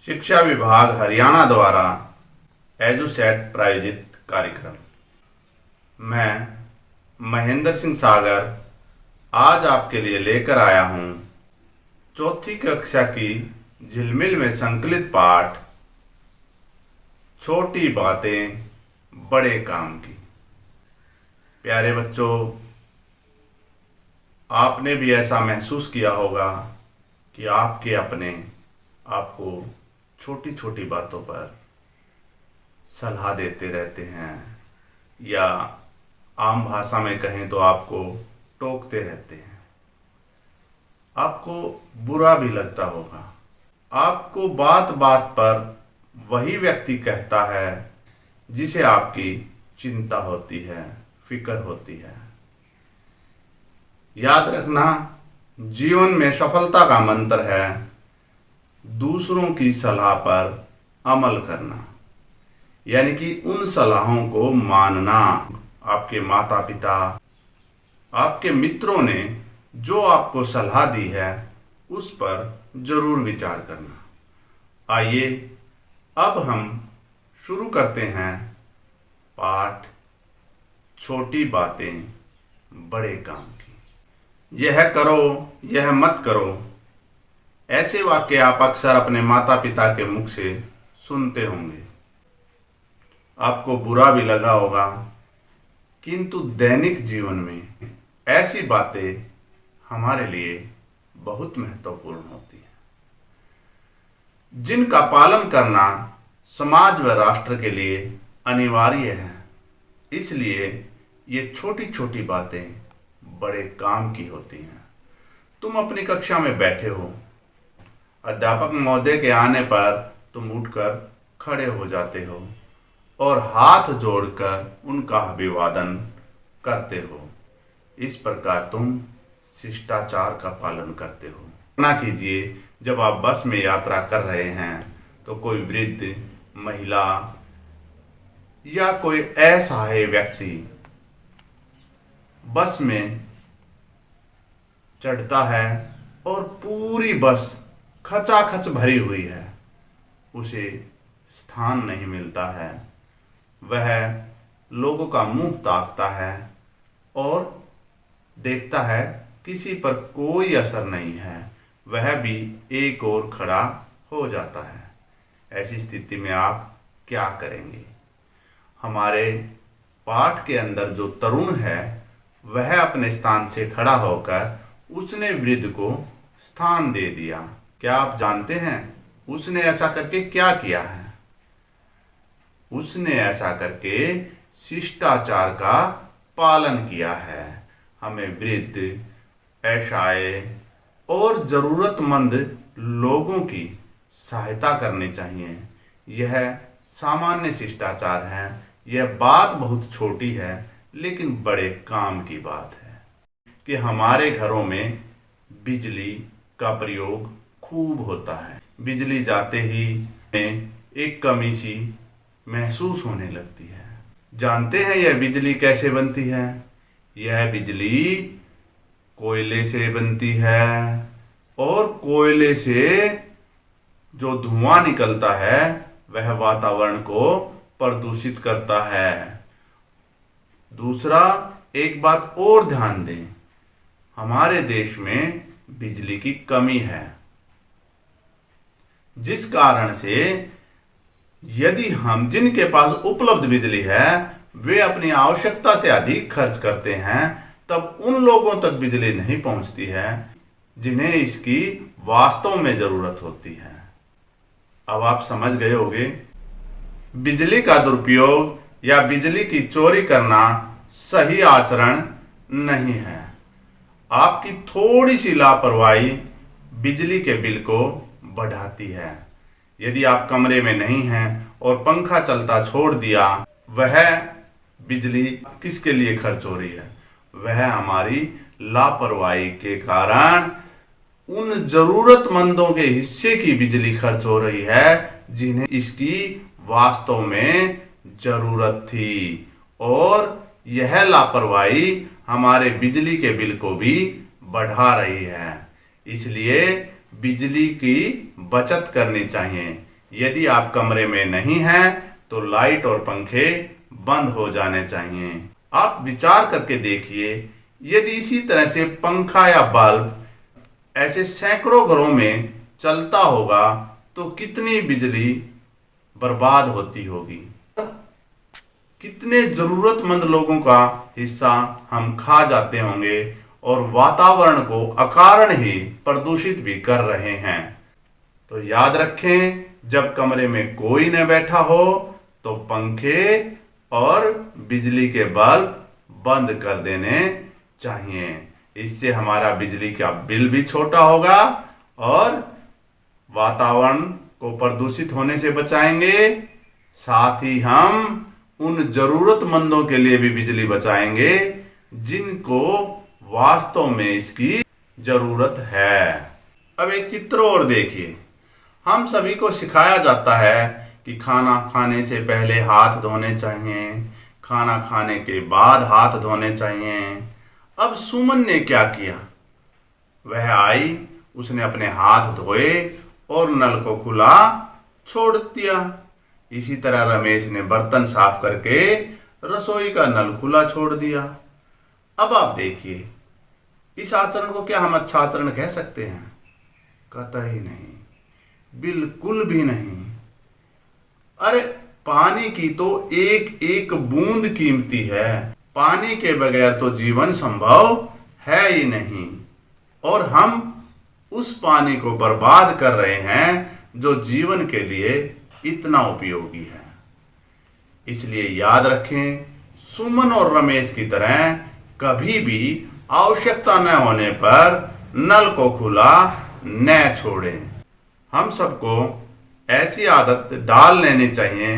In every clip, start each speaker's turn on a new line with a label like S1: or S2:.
S1: शिक्षा विभाग हरियाणा द्वारा एजुसेट प्रायोजित कार्यक्रम। मैं महेंद्र सिंह सागर आज आपके लिए लेकर आया हूँ चौथी कक्षा की झिलमिल में संकलित पाठ छोटी बातें बड़े काम की। प्यारे बच्चों, आपने भी ऐसा महसूस किया होगा कि आपके अपने आपको छोटी छोटी बातों पर सलाह देते रहते हैं, या आम भाषा में कहें तो आपको टोकते रहते हैं। आपको बुरा भी लगता होगा। आपको बात बात पर वही व्यक्ति कहता है जिसे आपकी चिंता होती है, फिक्र होती है। याद रखना, जीवन में सफलता का मंत्र है दूसरों की सलाह पर अमल करना, यानी कि उन सलाहों को मानना। आपके माता पिता, आपके मित्रों ने जो आपको सलाह दी है उस पर जरूर विचार करना। आइए अब हम शुरू करते हैं पाठ छोटी बातें बड़े काम की। यह करो, यह मत करो, ऐसे वाक्य आप अक्सर अपने माता पिता के मुख से सुनते होंगे। आपको बुरा भी लगा होगा, किंतु दैनिक जीवन में ऐसी बातें हमारे लिए बहुत महत्वपूर्ण होती हैं, जिनका पालन करना समाज व राष्ट्र के लिए अनिवार्य है। इसलिए ये छोटी छोटी बातें बड़े काम की होती हैं। तुम अपनी कक्षा में बैठे हो, अध्यापक महोदय के आने पर तुम उठकर खड़े हो जाते हो और हाथ जोड़कर उनका अभिवादन करते हो। इस प्रकार तुम शिष्टाचार का पालन करते हो। ना कीजिए, जब आप बस में यात्रा कर रहे हैं तो कोई वृद्ध महिला या कोई असहाय व्यक्ति बस में चढ़ता है और पूरी बस खचाखच भरी हुई है, उसे स्थान नहीं मिलता है। वह लोगों का मुंह ताकता है और देखता है किसी पर कोई असर नहीं है, वह भी एक ओर खड़ा हो जाता है। ऐसी स्थिति में आप क्या करेंगे? हमारे पाठ के अंदर जो तरुण है वह अपने स्थान से खड़ा होकर उसने वृद्ध को स्थान दे दिया। क्या आप जानते हैं उसने ऐसा करके क्या किया है? उसने ऐसा करके शिष्टाचार का पालन किया है। हमें वृद्ध, असहाय और जरूरतमंद लोगों की सहायता करनी चाहिए। यह सामान्य शिष्टाचार है। यह बात बहुत छोटी है, लेकिन बड़े काम की बात है कि हमारे घरों में बिजली का प्रयोग खूब होता है। बिजली जाते ही एक कमी सी महसूस होने लगती है। जानते हैं यह बिजली कैसे बनती है? यह बिजली कोयले से बनती है, और कोयले से जो धुआं निकलता है वह वातावरण को प्रदूषित करता है। दूसरा, एक बात और ध्यान दें, हमारे देश में बिजली की कमी है, जिस कारण से यदि हम जिनके पास उपलब्ध बिजली है वे अपनी आवश्यकता से अधिक खर्च करते हैं, तब उन लोगों तक बिजली नहीं पहुंचती है जिन्हें इसकी वास्तव में जरूरत होती है। अब आप समझ गए होंगे, बिजली का दुरुपयोग या बिजली की चोरी करना सही आचरण नहीं है। आपकी थोड़ी सी लापरवाही बिजली के बिल को बढ़ाती है। यदि आप कमरे में नहीं हैं और पंखा चलता छोड़ दिया, वह बिजली किसके लिए खर्च हो रही है? वह हमारी लापरवाही के कारण उन जरूरतमंदों के हिस्से की बिजली खर्च हो रही है जिन्हें इसकी वास्तव में जरूरत थी, और यह लापरवाही हमारे बिजली के बिल को भी बढ़ा रही है। इसलिए बिजली की बचत करनी चाहिए। यदि आप कमरे में नहीं हैं तो लाइट और पंखे बंद हो जाने चाहिए। आप विचार करके देखिए, यदि इसी तरह से पंखा या बल्ब ऐसे सैकड़ों घरों में चलता होगा तो कितनी बिजली बर्बाद होती होगी, कितने जरूरतमंद लोगों का हिस्सा हम खा जाते होंगे और वातावरण को अकारण ही प्रदूषित भी कर रहे हैं। तो याद रखें, जब कमरे में कोई न बैठा हो तो पंखे और बिजली के बल्ब बंद कर देने चाहिए। इससे हमारा बिजली का बिल भी छोटा होगा और वातावरण को प्रदूषित होने से बचाएंगे। साथ ही हम उन जरूरतमंदों के लिए भी बिजली बचाएंगे जिनको वास्तव में इसकी जरूरत है। अब एक चित्र और देखिए। हम सभी को सिखाया जाता है कि खाना खाने से पहले हाथ धोने चाहिए, खाना खाने के बाद हाथ धोने चाहिए। अब सुमन ने क्या किया? वह आई, उसने अपने हाथ धोए और नल को खुला छोड़ दिया। इसी तरह रमेश ने बर्तन साफ करके रसोई का नल खुला छोड़ दिया। अब आप देखिए, इस आचरण को क्या हम अच्छा आचरण कह सकते हैं? कतई नहीं, बिल्कुल भी नहीं। अरे पानी की तो एक एक बूंद कीमती है। पानी के बगैर तो जीवन संभव है ही नहीं, और हम उस पानी को बर्बाद कर रहे हैं जो जीवन के लिए इतना उपयोगी है। इसलिए याद रखें, सुमन और रमेश की तरह कभी भी आवश्यकता न होने पर नल को खुला न छोड़ें। हम सबको ऐसी आदत डाल लेनी चाहिए,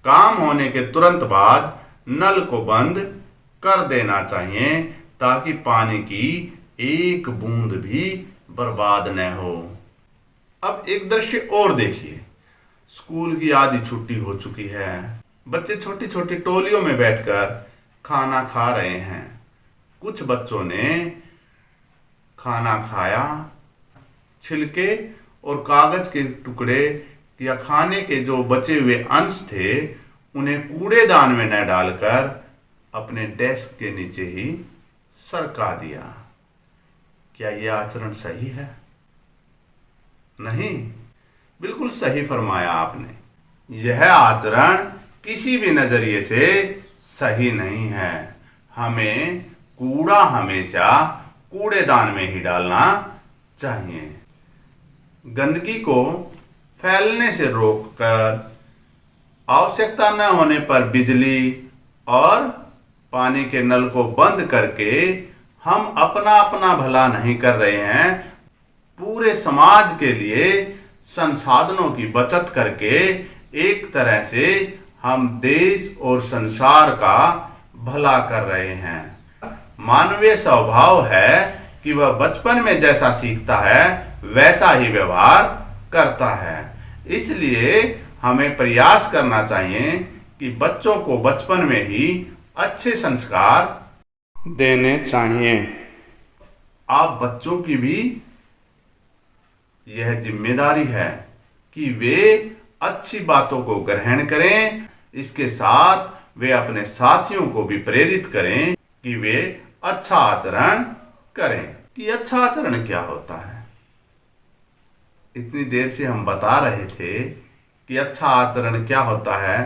S1: काम होने के तुरंत बाद नल को बंद कर देना चाहिए ताकि पानी की एक बूंद भी बर्बाद न हो। अब एक दृश्य और देखिए। स्कूल की आधी छुट्टी हो चुकी है। बच्चे छोटी छोटी टोलियों में बैठकर खाना खा रहे हैं। कुछ बच्चों ने खाना खाया, छिलके और कागज के टुकड़े या खाने के जो बचे हुए अंश थे उन्हें कूड़ेदान में न डालकर अपने डेस्क के नीचे ही सरका दिया। क्या यह आचरण सही है? नहीं, बिल्कुल सही फरमाया आपने। यह आचरण किसी भी नजरिए से सही नहीं है। हमें कूड़ा हमेशा कूड़ेदान में ही डालना चाहिए। गंदगी को फैलने से रोककर आवश्यकता न होने पर बिजली और पानी के नल को बंद करके हम अपना अपना भला नहीं कर रहे हैं, पूरे समाज के लिए संसाधनों की बचत करके एक तरह से हम देश और संसार का भला कर रहे हैं। मानवीय स्वभाव है कि वह बचपन में जैसा सीखता है वैसा ही व्यवहार करता है। इसलिए हमें प्रयास करना चाहिए कि बच्चों को बचपन में ही अच्छे संस्कार देने चाहिए। आप बच्चों की भी यह जिम्मेदारी है कि वे अच्छी बातों को ग्रहण करें। इसके साथ वे अपने साथियों को भी प्रेरित करें कि वे अच्छा आचरण करें। कि अच्छा आचरण क्या होता है? इतनी देर से हम बता रहे थे कि अच्छा आचरण क्या होता है,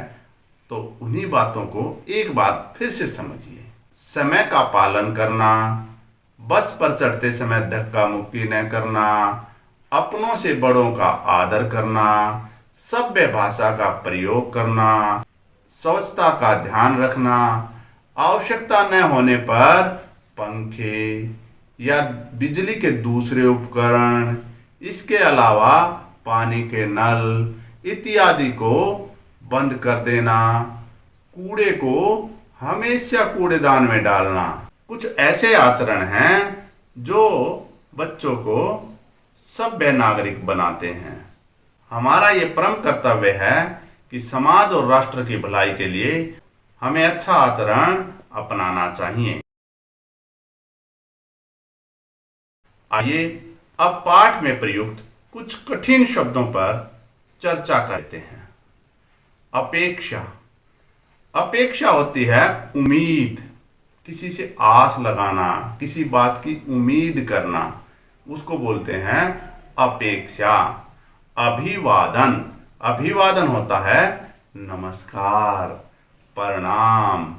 S1: तो उन्हीं बातों को एक बार फिर से समझिए। समय का पालन करना, बस पर चढ़ते समय धक्का मुक्की न करना, अपनों से बड़ों का आदर करना, सभ्य भाषा का प्रयोग करना, स्वच्छता का ध्यान रखना, आवश्यकता न होने पर पंखे या बिजली के दूसरे उपकरण, इसके अलावा पानी के नल इत्यादि को बंद कर देना, कूड़े को हमेशा कूड़ेदान में डालना, कुछ ऐसे आचरण हैं जो बच्चों को सभ्य नागरिक बनाते हैं। हमारा ये परम कर्तव्य है कि समाज और राष्ट्र की भलाई के लिए हमें अच्छा आचरण अपनाना चाहिए। आइए अब पाठ में प्रयुक्त कुछ कठिन शब्दों पर चर्चा करते हैं। अपेक्षा, अपेक्षा होती है उम्मीद, किसी से आस लगाना, किसी बात की उम्मीद करना, उसको बोलते हैं अपेक्षा। अभिवादन, अभिवादन होता है नमस्कार, प्रणाम।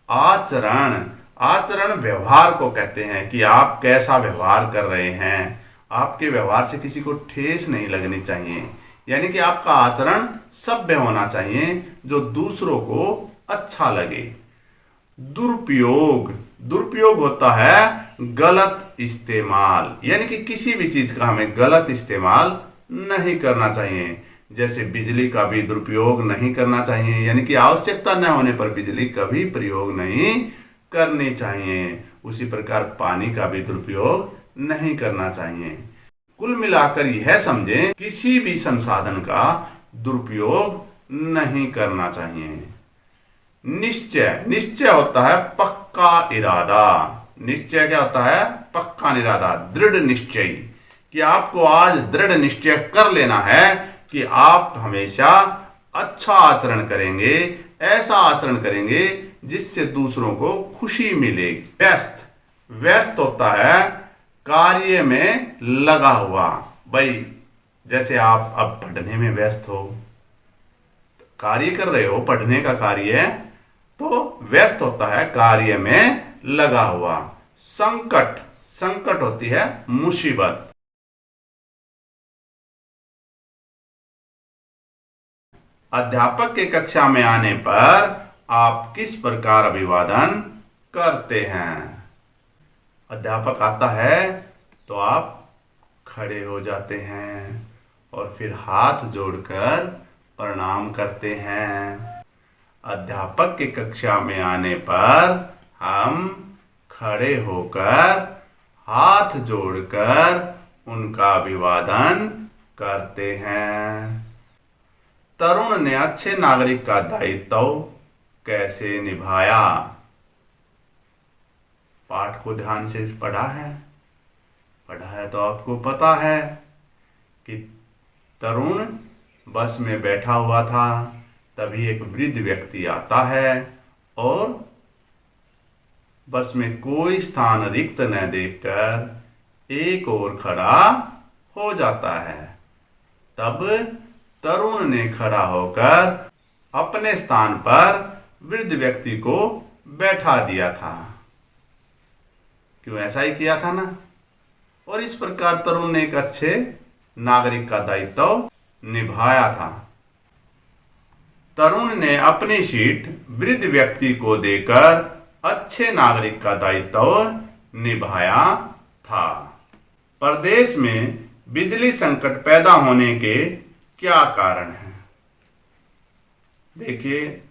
S1: आचरण, आचरण व्यवहार को कहते हैं कि आप कैसा व्यवहार कर रहे हैं। आपके व्यवहार से किसी को ठेस नहीं लगनी चाहिए, यानी कि आपका आचरण सभ्य होना चाहिए जो दूसरों को अच्छा लगे। दुरुपयोग, दुरुपयोग होता है गलत इस्तेमाल, यानी कि किसी भी चीज का हमें गलत इस्तेमाल नहीं करना चाहिए। जैसे बिजली का भी दुरुपयोग नहीं करना चाहिए, यानी कि आवश्यकता न होने पर बिजली का भी प्रयोग नहीं करनी चाहिए। उसी प्रकार पानी का भी दुरुपयोग नहीं करना चाहिए। कुल मिलाकर यह समझें, किसी भी संसाधन का दुरुपयोग नहीं करना चाहिए। निश्चय, निश्चय होता है पक्का इरादा। निश्चय क्या होता है? पक्का इरादा, दृढ़ निश्चय, कि आपको आज दृढ़ निश्चय कर लेना है कि आप हमेशा अच्छा आचरण करेंगे, ऐसा आचरण करेंगे जिससे दूसरों को खुशी मिले। व्यस्त, व्यस्त होता है कार्य में लगा हुआ। भाई जैसे आप अब पढ़ने में व्यस्त हो, कार्य कर रहे हो, पढ़ने का कार्य है, तो व्यस्त होता है कार्य में लगा हुआ। संकट, संकट होती है मुसीबत। अध्यापक के कक्षा में आने पर आप किस प्रकार अभिवादन करते हैं? अध्यापक आता है तो आप खड़े हो जाते हैं और फिर हाथ जोड़कर प्रणाम करते हैं। अध्यापक के कक्षा में आने पर हम खड़े होकर हाथ जोड़कर उनका अभिवादन करते हैं। तरुण ने अच्छे नागरिक का दायित्व कैसे निभाया? पाठ को ध्यान से पढ़ा है? पढ़ा है तो आपको पता है कि तरुण बस में बैठा हुआ था, तभी एक वृद्ध व्यक्ति आता है और बस में कोई स्थान रिक्त न देखकर एक ओर खड़ा हो जाता है। तब तरुण ने खड़ा होकर अपने स्थान पर वृद्ध व्यक्ति को बैठा दिया था। क्यों? ऐसा ही किया था ना। और इस प्रकार तरुण ने एक अच्छे नागरिक का दायित्व निभाया था। तरुण ने अपनी सीट वृद्ध व्यक्ति को देकर अच्छे नागरिक का दायित्व निभाया था। प्रदेश में बिजली संकट पैदा होने के क्या कारण हैं? देखिए,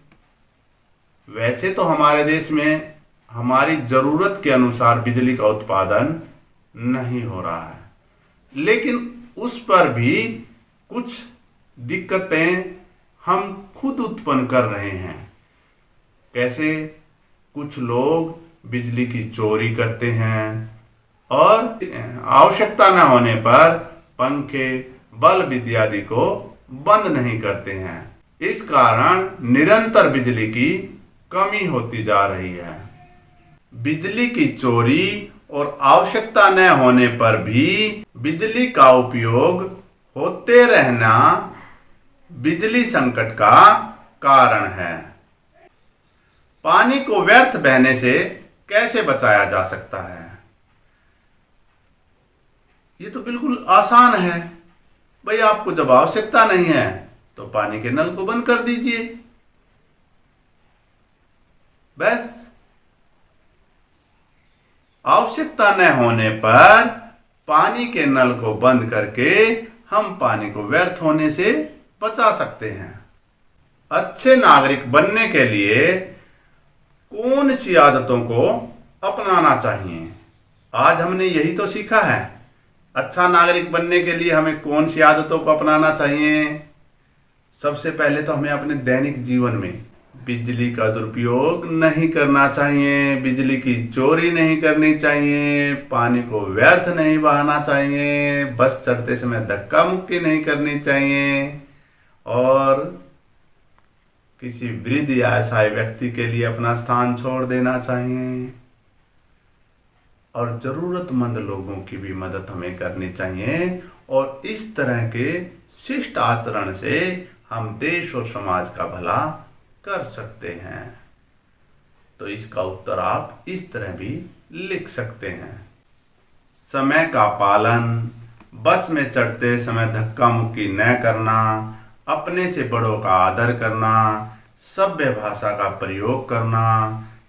S1: वैसे तो हमारे देश में हमारी जरूरत के अनुसार बिजली का उत्पादन नहीं हो रहा है, लेकिन उस पर भी कुछ दिक्कतें हम खुद उत्पन्न कर रहे हैं। कैसे? कुछ लोग बिजली की चोरी करते हैं और आवश्यकता न होने पर पंखे, बल्ब इत्यादि को बंद नहीं करते हैं। इस कारण निरंतर बिजली की कमी होती जा रही है। बिजली की चोरी और आवश्यकता न होने पर भी बिजली का उपयोग होते रहना बिजली संकट का कारण है। पानी को व्यर्थ बहने से कैसे बचाया जा सकता है? ये तो बिल्कुल आसान है। भाई, आपको जब आवश्यकता नहीं है तो पानी के नल को बंद कर दीजिए, बस। आवश्यकता न होने पर पानी के नल को बंद करके हम पानी को व्यर्थ होने से बचा सकते हैं। अच्छे नागरिक बनने के लिए कौन सी आदतों को अपनाना चाहिए? आज हमने यही तो सीखा है। अच्छा नागरिक बनने के लिए हमें कौन सी आदतों को अपनाना चाहिए? सबसे पहले तो हमें अपने दैनिक जीवन में बिजली का दुरुपयोग नहीं करना चाहिए, बिजली की चोरी नहीं करनी चाहिए, पानी को व्यर्थ नहीं बहाना चाहिए, बस चढ़ते समय धक्का मुक्की नहीं करनी चाहिए और किसी वृद्ध या असहाय व्यक्ति के लिए अपना स्थान छोड़ देना चाहिए और जरूरतमंद लोगों की भी मदद हमें करनी चाहिए। और इस तरह के शिष्ट आचरण से हम देश और समाज का भला कर सकते हैं। तो इसका उत्तर आप इस तरह भी लिख सकते हैं। समय का पालन, बस में चढ़ते समय धक्का मुक्की न करना, अपने से बड़ों का आदर करना, सभ्य भाषा का प्रयोग करना,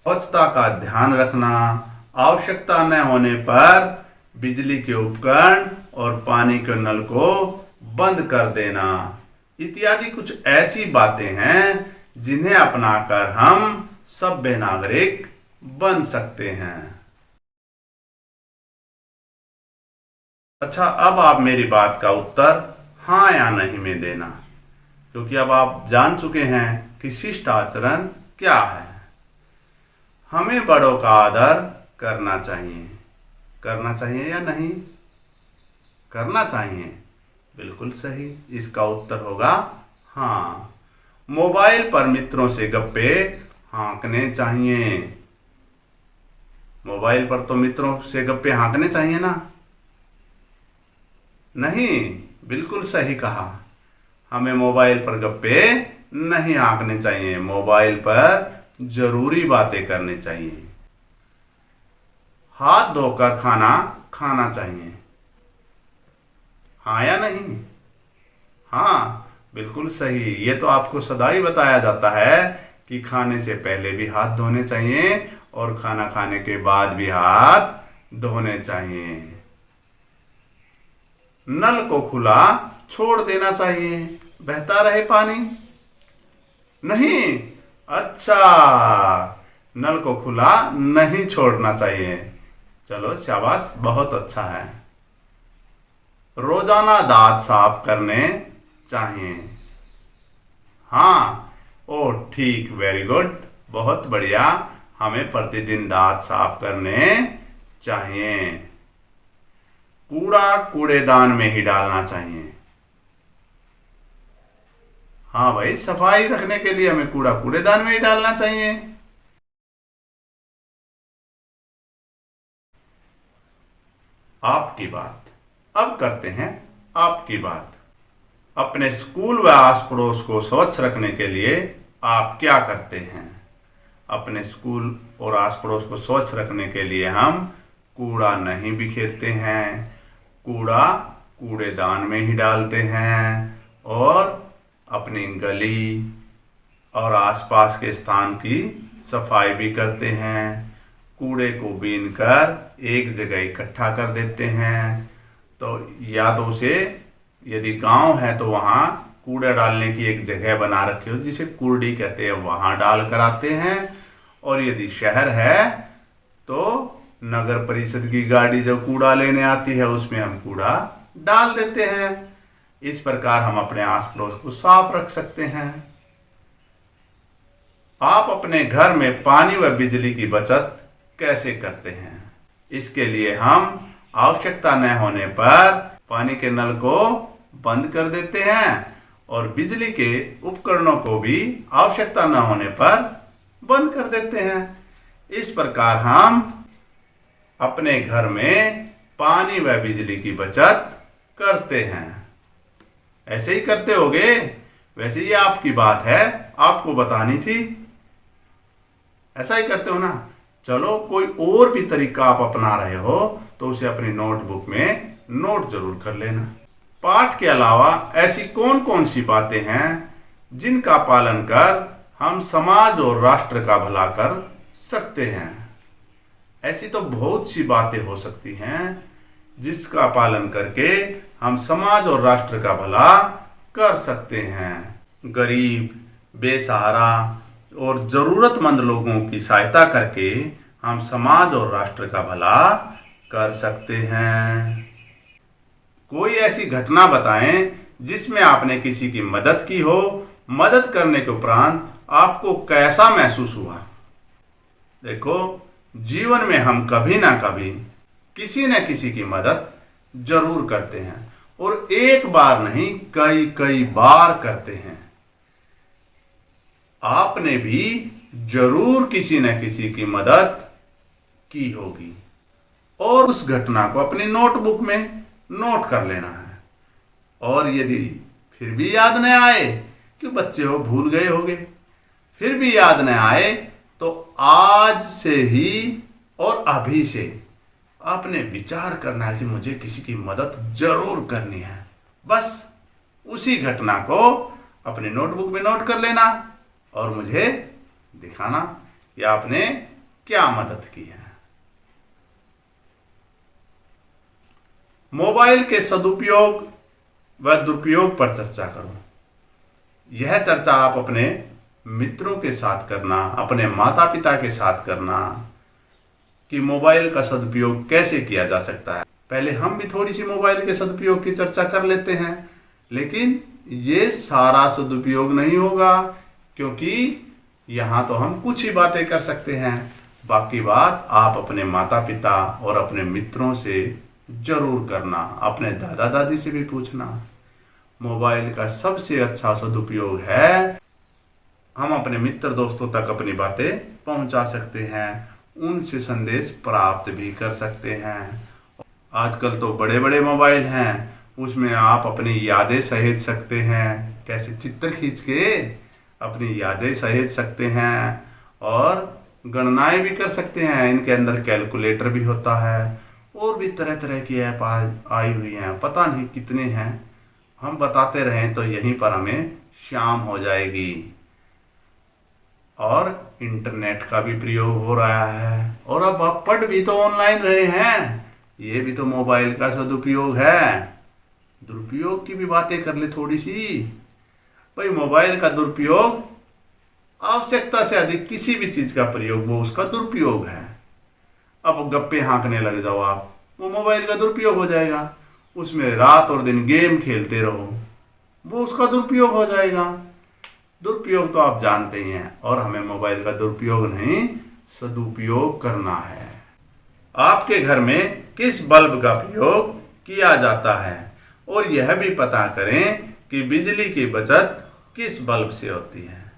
S1: स्वच्छता का ध्यान रखना, आवश्यकता न होने पर बिजली के उपकरण और पानी के नल को बंद कर देना इत्यादि कुछ ऐसी बातें हैं जिन्हें अपनाकर हम सभ्य नागरिक बन सकते हैं। अच्छा, अब आप मेरी बात का उत्तर हाँ या नहीं में देना, क्योंकि अब आप जान चुके हैं कि शिष्ट आचरण क्या है। हमें बड़ों का आदर करना चाहिए या नहीं? करना चाहिए, बिल्कुल सही। इसका उत्तर होगा हाँ। मोबाइल पर मित्रों से गप्पे हाँकने चाहिए। मोबाइल पर तो मित्रों से गप्पे हाँकने चाहिए ना? नहीं, बिल्कुल सही कहा। हमें मोबाइल पर गप्पे नहीं हाँकने चाहिए, मोबाइल पर जरूरी बातें करनी चाहिए। हाथ धोकर खाना खाना चाहिए, हाँ या नहीं? हाँ, बिल्कुल सही। ये तो आपको सदा ही बताया जाता है कि खाने से पहले भी हाथ धोने चाहिए और खाना खाने के बाद भी हाथ धोने चाहिए। नल को खुला छोड़ देना चाहिए, बहता रहे पानी? नहीं, अच्छा, नल को खुला नहीं छोड़ना चाहिए। चलो शाबाश, बहुत अच्छा है। रोजाना दांत साफ करने चाहिए, हाँ। ओ ठीक, वेरी गुड, बहुत बढ़िया। हमें प्रतिदिन दांत साफ करने चाहिए। कूड़ा कूड़ेदान में ही डालना चाहिए, हाँ भाई, सफाई रखने के लिए हमें कूड़ा कूड़ेदान में ही डालना चाहिए। आपकी बात। अब करते हैं आपकी बात। अपने स्कूल व आस पड़ोस को स्वच्छ रखने के लिए आप क्या करते हैं? अपने स्कूल और आस पड़ोस को स्वच्छ रखने के लिए हम कूड़ा नहीं बिखेरते हैं, कूड़ा कूड़ेदान में ही डालते हैं और अपनी गली और आसपास के स्थान की सफाई भी करते हैं। कूड़े को बीनकर एक जगह इकट्ठा कर देते हैं। तो या तो उसे, यदि गांव है तो वहाँ कूड़ा डालने की एक जगह बना रखी हो जिसे कूड़ी कहते हैं, वहाँ डाल कर आते हैं। और यदि शहर है तो नगर परिषद की गाड़ी जो कूड़ा लेने आती है उसमें हम कूड़ा डाल देते हैं। इस प्रकार हम अपने आस पड़ोस को साफ रख सकते हैं। आप अपने घर में पानी व बिजली की बचत कैसे करते हैं? इसके लिए हम आवश्यकता न होने पर पानी के नल को बंद कर देते हैं और बिजली के उपकरणों को भी आवश्यकता न होने पर बंद कर देते हैं। इस प्रकार हम अपने घर में पानी व बिजली की बचत करते हैं। ऐसे ही करते होगे, वैसे ये आपकी बात है, आपको बतानी थी। ऐसा ही करते हो ना? चलो, कोई और भी तरीका आप अपना रहे हो तो उसे अपनी नोटबुक में नोट जरूर कर लेना। पाठ के अलावा ऐसी कौन कौन सी बातें हैं जिनका पालन कर हम समाज और राष्ट्र का भला कर सकते हैं? ऐसी तो बहुत सी बातें हो सकती हैं जिसका पालन करके हम समाज और राष्ट्र का भला कर सकते हैं। गरीब, बेसहारा और जरूरतमंद लोगों की सहायता करके हम समाज और राष्ट्र का भला कर सकते हैं। कोई ऐसी घटना बताएं जिसमें आपने किसी की मदद की हो, मदद करने के उपरांत आपको कैसा महसूस हुआ? देखो, जीवन में हम कभी ना कभी किसी न किसी की मदद जरूर करते हैं और एक बार नहीं कई कई बार करते हैं। आपने भी जरूर किसी न किसी की मदद की होगी और उस घटना को अपनी नोटबुक में नोट कर लेना है। और यदि फिर भी याद न आए, कि बच्चे हो भूल गए होगे, फिर भी याद न आए, तो आज से ही और अभी से आपने विचार करना है कि मुझे किसी की मदद जरूर करनी है। बस उसी घटना को अपनी नोटबुक में नोट कर लेना और मुझे दिखाना कि आपने क्या मदद की है। मोबाइल के सदुपयोग व दुरुपयोग पर चर्चा करो। यह चर्चा आप अपने मित्रों के साथ करना, अपने माता पिता के साथ करना कि मोबाइल का सदुपयोग कैसे किया जा सकता है। पहले हम भी थोड़ी सी मोबाइल के सदुपयोग की चर्चा कर लेते हैं, लेकिन ये सारा सदुपयोग नहीं होगा, क्योंकि यहाँ तो हम कुछ ही बातें कर सकते हैं। बाकी बात आप अपने माता पिता और अपने मित्रों से जरूर करना, अपने दादा दादी से भी पूछना। मोबाइल का सबसे अच्छा सदुपयोग है हम अपने मित्र दोस्तों तक अपनी बातें पहुंचा सकते हैं, उनसे संदेश प्राप्त भी कर सकते हैं। आजकल तो बड़े बड़े मोबाइल हैं, उसमें आप अपनी यादें सहेज सकते हैं। कैसे चित्र खींच के अपनी यादें सहेज सकते हैं और गणनाएं भी कर सकते हैं। इनके अंदर कैलकुलेटर भी होता है और भी तरह तरह की ऐप आई हुई हैं, पता नहीं कितने हैं। हम बताते रहें तो यहीं पर हमें शाम हो जाएगी। और इंटरनेट का भी प्रयोग हो रहा है और अब आप पढ़ भी तो ऑनलाइन रहे हैं, ये भी तो मोबाइल का सदुपयोग है। दुरुपयोग की भी बातें कर ले थोड़ी सी। भाई मोबाइल का दुरुपयोग आवश्यकता से अधिक किसी भी चीज का प्रयोग वो उसका दुरुपयोग है। अब गप्पे हाँकने लग जाओ आप, वो मोबाइल का दुरुपयोग हो जाएगा। उसमें रात और दिन गेम खेलते रहो, वो उसका दुरुपयोग हो जाएगा। दुरुपयोग तो आप जानते ही हैं, और हमें मोबाइल का दुरुपयोग नहीं सदुपयोग करना है। आपके घर में किस बल्ब का प्रयोग किया जाता है, और यह भी पता करें कि बिजली की बचत किस बल्ब से होती है।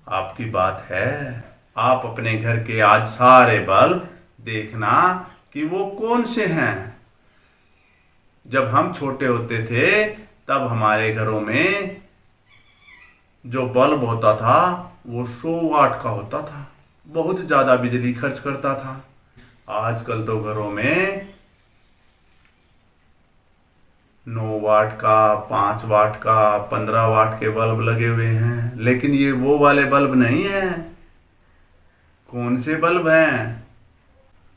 S1: आपकी बात है, आप अपने घर के आज सारे बल्ब देखना कि वो कौन से हैं। जब हम छोटे होते थे तब हमारे घरों में जो बल्ब होता था वो 100 वाट का होता था, बहुत ज़्यादा बिजली खर्च करता था। आजकल तो घरों में 9 वाट का, 5 वाट का, 15 वाट के बल्ब लगे हुए हैं, लेकिन ये वो वाले बल्ब नहीं हैं। कौन से बल्ब हैं?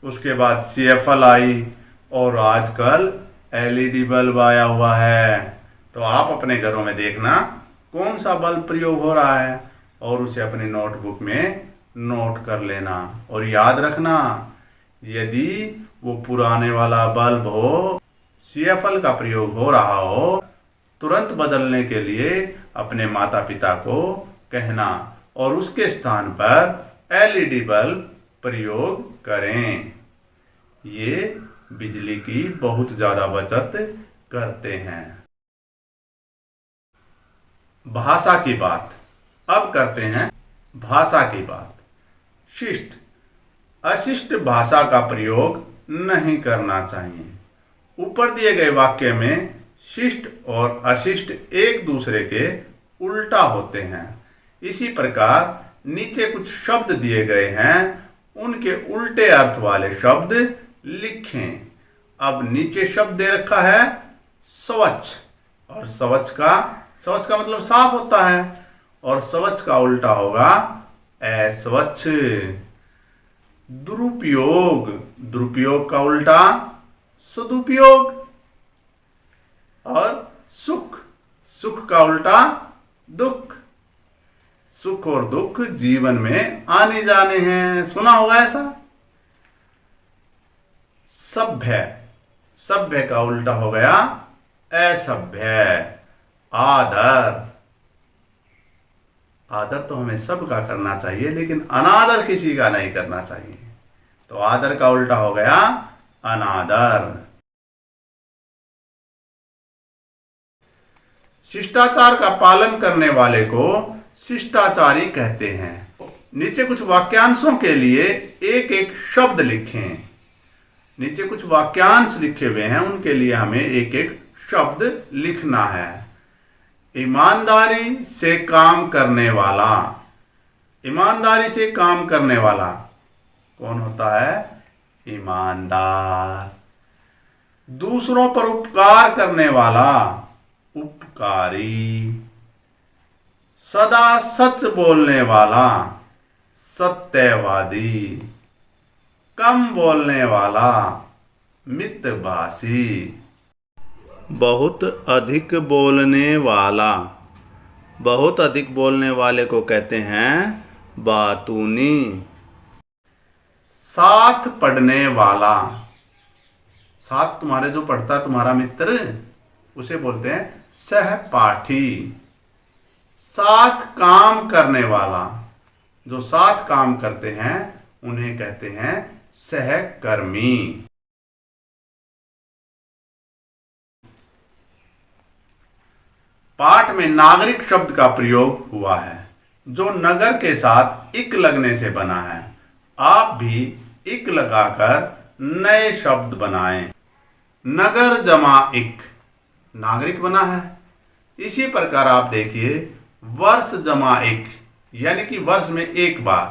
S1: उसके बाद CFL आई और आजकल LED बल्ब आया हुआ है। तो आप अपने घरों में देखना कौन सा बल्ब प्रयोग हो रहा है और उसे अपनी नोटबुक में नोट कर लेना। और याद रखना, यदि वो पुराने वाला बल्ब हो, CFL का प्रयोग हो रहा हो, तुरंत बदलने के लिए अपने माता पिता को कहना और उसके स्थान पर LED बल्ब प्रयोग करें। ये बिजली की बहुत ज़्यादा बचत करते हैं। भाषा की बात अब करते हैं। भाषा की बात, शिष्ट अशिष्ट भाषा का प्रयोग नहीं करना चाहिए। ऊपर दिए गए वाक्य में शिष्ट और अशिष्ट एक दूसरे के उल्टा होते हैं। इसी प्रकार नीचे कुछ शब्द दिए गए हैं, उनके उल्टे अर्थ वाले शब्द लिखें। अब नीचे शब्द दे रखा है स्वच्छ, और स्वच्छ का मतलब साफ होता है, और स्वच्छ का उल्टा होगा अस्वच्छ। दुरुपयोग का उल्टा सदुपयोग, और सुख का उल्टा दुख। सुख और दुख जीवन में आने जाने हैं, सुना होगा ऐसा। सभ्य का उल्टा हो गया असभ्य। आदर तो हमें सबका करना चाहिए, लेकिन अनादर किसी का नहीं करना चाहिए। तो आदर का उल्टा हो गया अनादर। शिष्टाचार का पालन करने वाले को शिष्टाचारी कहते हैं। नीचे कुछ वाक्यांशों के लिए एक एक शब्द लिखें। नीचे कुछ वाक्यांश लिखे हुए हैं, उनके लिए हमें एक एक शब्द लिखना है। ईमानदारी से काम करने वाला। ईमानदारी से काम करने वाला कौन होता है? ईमानदार। दूसरों पर उपकार करने वाला, उपकारी। सदा सच बोलने वाला, सत्यवादी। कम बोलने वाला, मितभाषी। बहुत अधिक बोलने वाला। बहुत अधिक बोलने वाले को कहते हैं बातूनी। साथ पढ़ने वाला। साथ तुम्हारे जो पढ़ता है तुम्हारा मित्र, उसे बोलते हैं सहपाठी। साथ काम करने वाला। जो साथ काम करते हैं उन्हें कहते हैं सहकर्मी। पाठ में नागरिक शब्द का प्रयोग हुआ है, जो नगर के साथ इक लगने से बना है। आप भी इक लगाकर नए शब्द बनाएं। नगर जमा इक नागरिक बना है। इसी प्रकार आप देखिए, वर्ष जमा इक यानी कि वर्ष में एक बार,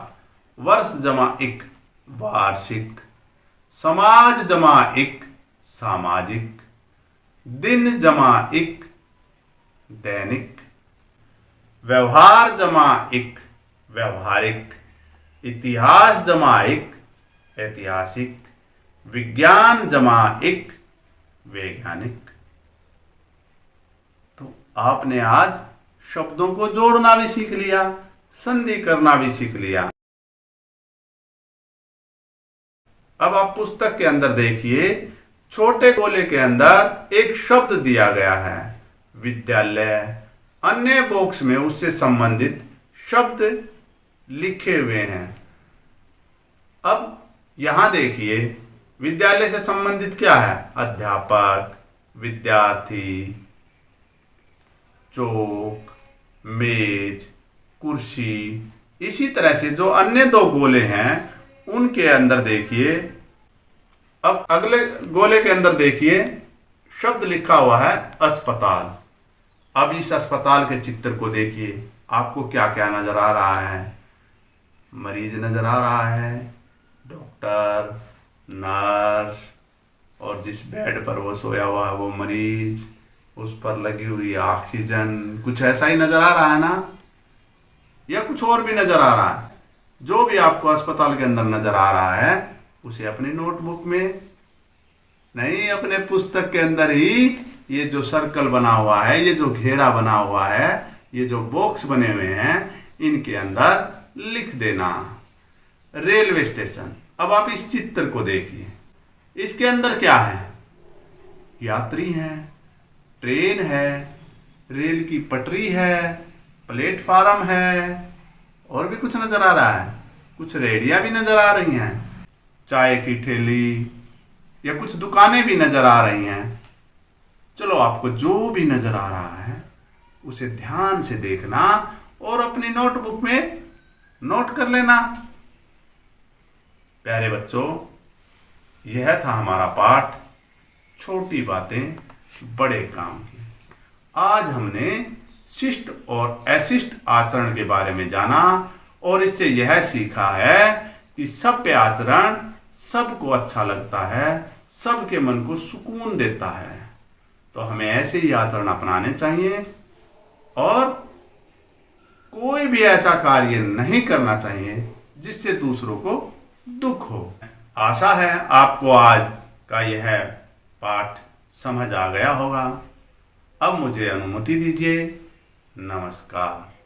S1: वर्ष जमा इक वार्षिक। समाज जमा इक सामाजिक। दिन जमा इक दैनिक। व्यवहार जमा इक व्यवहारिक। इतिहास जमा इक ऐतिहासिक। विज्ञान जमा इक वैज्ञानिक। तो आपने आज शब्दों को जोड़ना भी सीख लिया, संधि करना भी सीख लिया। अब आप पुस्तक के अंदर देखिए, छोटे गोले के अंदर एक शब्द दिया गया है, विद्यालय। अन्य बॉक्स में उससे संबंधित शब्द लिखे हुए हैं। अब यहां देखिए, विद्यालय से संबंधित क्या है? अध्यापक, विद्यार्थी, चौक, मेज, कुर्सी। इसी तरह से जो अन्य दो गोले हैं उनके अंदर देखिए, अब अगले गोले के अंदर देखिए शब्द लिखा हुआ है अस्पताल। अब इस अस्पताल के चित्र को देखिए, आपको क्या क्या नजर आ रहा है? मरीज नजर आ रहा है, डॉक्टर, नर्स, और जिस बेड पर वो सोया हुआ है वो मरीज, उस पर लगी हुई ऑक्सीजन। कुछ ऐसा ही नजर आ रहा है ना? या कुछ और भी नजर आ रहा है? जो भी आपको अस्पताल के अंदर नजर आ रहा है उसे अपनी नोटबुक में नहीं, अपने पुस्तक के अंदर ही ये जो सर्कल बना हुआ है, ये जो घेरा बना हुआ है, ये जो बॉक्स बने हुए हैं, इनके अंदर लिख देना। Railway station. अब आप इस चित्र को देखिए, इसके अंदर क्या है? यात्री हैं, ट्रेन है, रेल की पटरी है, प्लेटफार्म है, और भी कुछ नजर आ रहा है। कुछ रेहड़ियां भी नजर आ रही हैं, चाय की ठेली, या कुछ दुकानें भी नजर आ रही हैं। चलो, आपको जो भी नजर आ रहा है उसे ध्यान से देखना और अपनी नोटबुक में नोट कर लेना। प्यारे बच्चों, यह था हमारा पाठ, छोटी बातें बड़े काम की। आज हमने शिष्ट और अशिष्ट आचरण के बारे में जाना और इससे यह सीखा है कि सभ्य आचरण सबको अच्छा लगता है, सबके मन को सुकून देता है। तो हमें ऐसे ही आचरण अपनाने चाहिए और कोई भी ऐसा कार्य नहीं करना चाहिए जिससे दूसरों को दुख हो। आशा है आपको आज का यह पाठ समझ आ गया होगा। अब मुझे अनुमति दीजिए। नमस्कार।